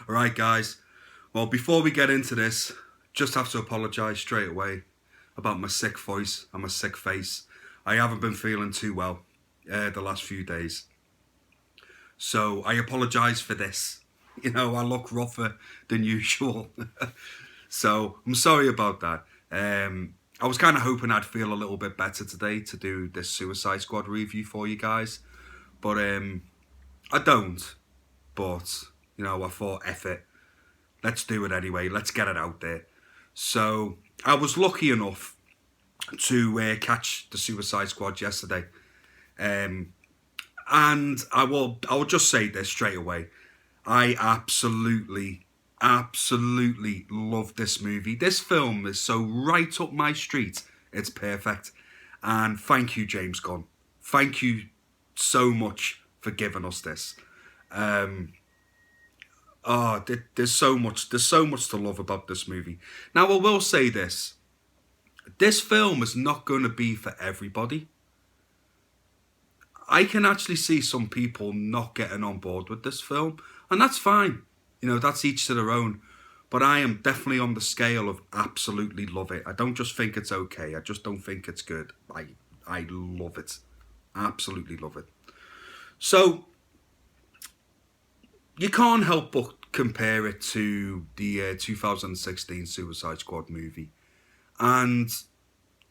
Alright guys, well before we get into this, just have to apologise straight away about my sick voice and my sick face. I haven't been feeling too well the last few days. So I apologise for this. You know, I look rougher than usual. So I'm sorry about that. I was kind of hoping I'd feel a little bit better today to do this Suicide Squad review for you guys. But I don't. But, you know, I thought, F it. Let's do it anyway. Let's get it out there. So I was lucky enough to catch the Suicide Squad yesterday. And I will just say this straight away. I absolutely love this movie. This film is so right up my street. It's perfect. And thank you, James Gunn. Thank you so much for giving us this. There's so much to love about this movie. Now, I will say this. This film is not going to be for everybody. I can actually see some people not getting on board with this film, and that's fine. You know, that's each to their own. But I am definitely on the scale of absolutely love it. I don't just think it's okay. I just don't think it's good. I love it. Absolutely love it. So, you can't help but compare it to the 2016 Suicide Squad movie. And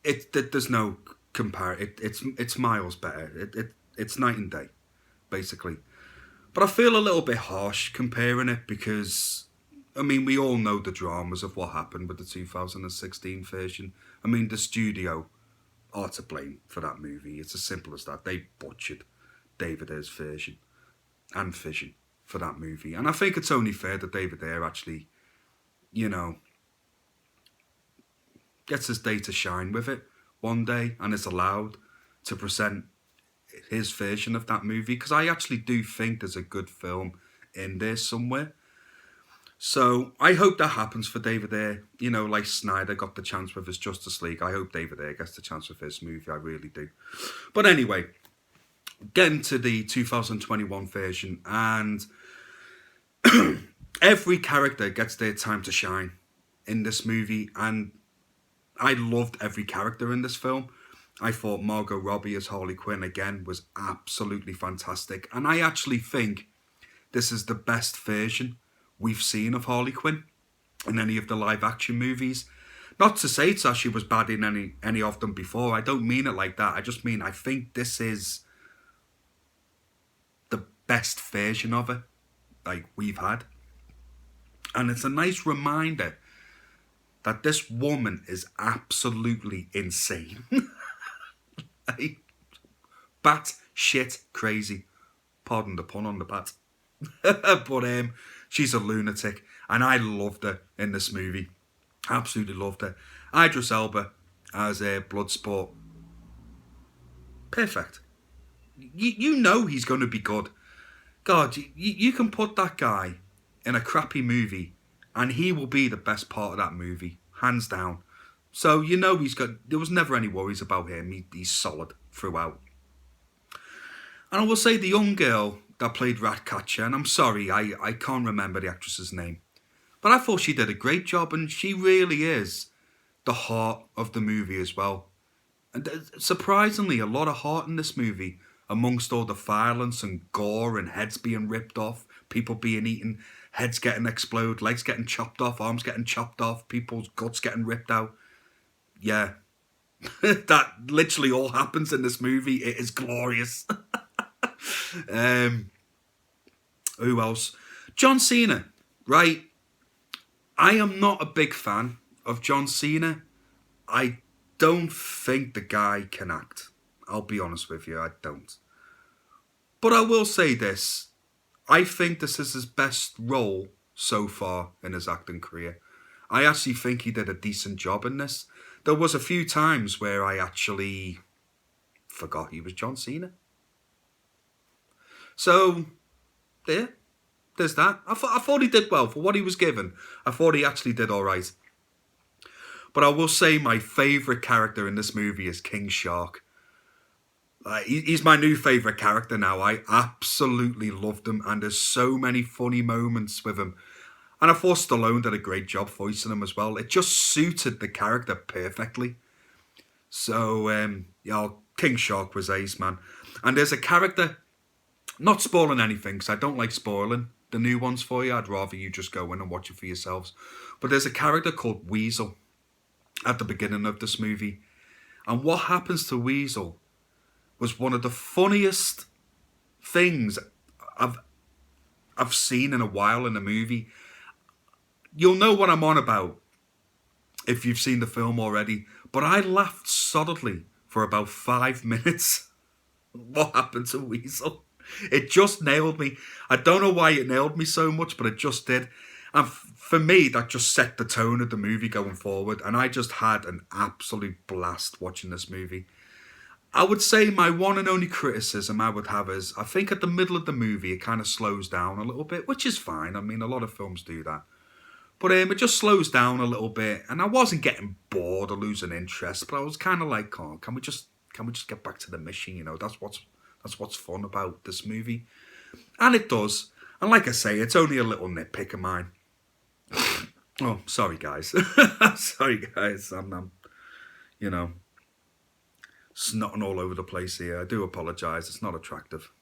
there's no it's miles better. It's night and day, basically. But I feel a little bit harsh comparing it because, I mean, we all know the dramas of what happened with the 2016 version. I mean, the studio are to blame for that movie. It's as simple as that. They butchered David Ayer's version and vision for that movie. And I think it's only fair that David Ayer actually, you know, gets his day to shine with it one day and is allowed to present his version of that movie, because I actually do think there's a good film in there somewhere. So I hope that happens for David Ayer. You know, like Snyder got the chance with his Justice League. I hope David Ayer gets the chance with his movie. I really do. But anyway, getting to the 2021 version, and every character gets their time to shine in this movie, and I loved every character in this film. I thought Margot Robbie as Harley Quinn again was absolutely fantastic, and I actually think this is the best version we've seen of Harley Quinn in any of the live action movies. Not to say that she was bad in any of them before. I don't mean it like that. I just mean I think this is the best version of it like we've had. And it's a nice reminder that this woman is absolutely insane. Like, bat shit crazy. Pardon the pun on the bat. But she's a lunatic, and I loved her in this movie. Absolutely loved her. Idris Elba as a Bloodsport. Perfect. You know he's going to be good. God, you can put that guy in a crappy movie, and he will be the best part of that movie, hands down. So you know there was never any worries about him. He's solid throughout. And I will say the young girl that played Ratcatcher, and I'm sorry, I can't remember the actress's name, but I thought she did a great job, and she really is the heart of the movie as well. And surprisingly, a lot of heart in this movie, amongst all the violence and gore and heads being ripped off, people being eaten, heads getting exploded, legs getting chopped off, arms getting chopped off, people's guts getting ripped out. Yeah, that literally all happens in this movie. It is glorious. Who else? John Cena, right? I am not a big fan of John Cena. I don't think the guy can act. I'll be honest with you, I don't. But I will say this. I think this is his best role so far in his acting career. I actually think he did a decent job in this. There was a few times where I actually forgot he was John Cena. So, there's that. I thought he did well for what he was given. I thought he actually did all right. But I will say my favourite character in this movie is King Shark. He's my new favourite character now. I absolutely loved him, and there's so many funny moments with him. And I thought Stallone did a great job voicing him as well. It just suited the character perfectly. So, yeah, King Shark was ace, man. And there's a character, not spoiling anything, because I don't like spoiling the new ones for you. I'd rather you just go in and watch it for yourselves. But there's a character called Weasel at the beginning of this movie. And what happens to Weasel was one of the funniest things I've seen in a while in a movie. You'll know what I'm on about if you've seen the film already. But I laughed solidly for about 5 minutes. What happened to Weasel? It just nailed me. I don't know why it nailed me so much, but it just did. And for me, that just set the tone of the movie going forward. And I just had an absolute blast watching this movie. I would say my one and only criticism I would have is, I think at the middle of the movie, it kind of slows down a little bit, which is fine. I mean, a lot of films do that. But it just slows down a little bit. And I wasn't getting bored or losing interest, but I was kind of like, oh, can we just get back to the mission? You know, that's what's fun about this movie. And it does. And like I say, it's only a little nitpick of mine. Oh, sorry, guys. Sorry, guys. I'm, you know, snotting all over the place here. I do apologise. It's not attractive.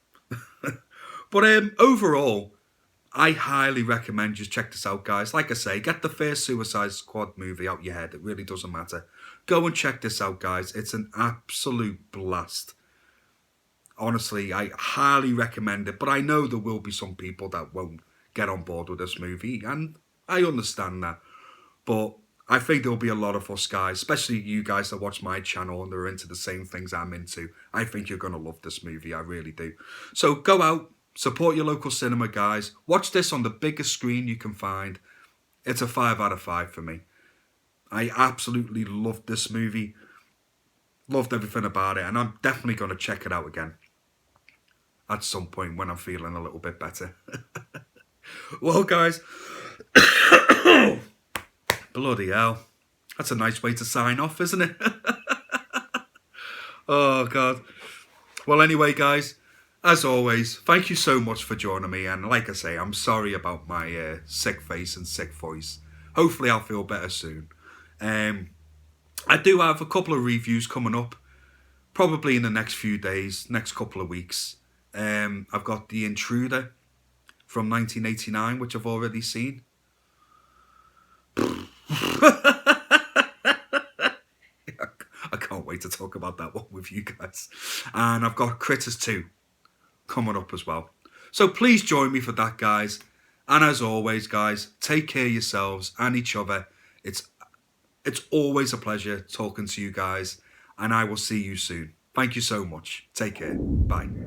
But overall, I highly recommend you check this out, guys. Like I say, get the first Suicide Squad movie out your head. It really doesn't matter. Go and check this out, guys. It's an absolute blast. Honestly, I highly recommend it. But I know there will be some people that won't get on board with this movie. And I understand that. But I think there'll be a lot of us guys, especially you guys that watch my channel and are into the same things I'm into. I think you're going to love this movie. I really do. So go out, support your local cinema, guys. Watch this on the biggest screen you can find. It's a 5 out of 5 for me. I absolutely loved this movie. Loved everything about it. And I'm definitely going to check it out again at some point when I'm feeling a little bit better. Well, guys. Bloody hell. That's a nice way to sign off, isn't it? Oh, God. Well, anyway, guys, as always, thank you so much for joining me. And like I say, I'm sorry about my sick face and sick voice. Hopefully I'll feel better soon. I do have a couple of reviews coming up, probably in the next few days, next couple of weeks. I've got The Intruder from 1989, which I've already seen. I can't wait to talk about that one with you guys. And I've got Critters 2 coming up as well. So please join me for that, guys. And as always, guys, take care of yourselves and each other. It's always a pleasure talking to you guys. And I will see you soon. Thank you so much. Take care. Bye.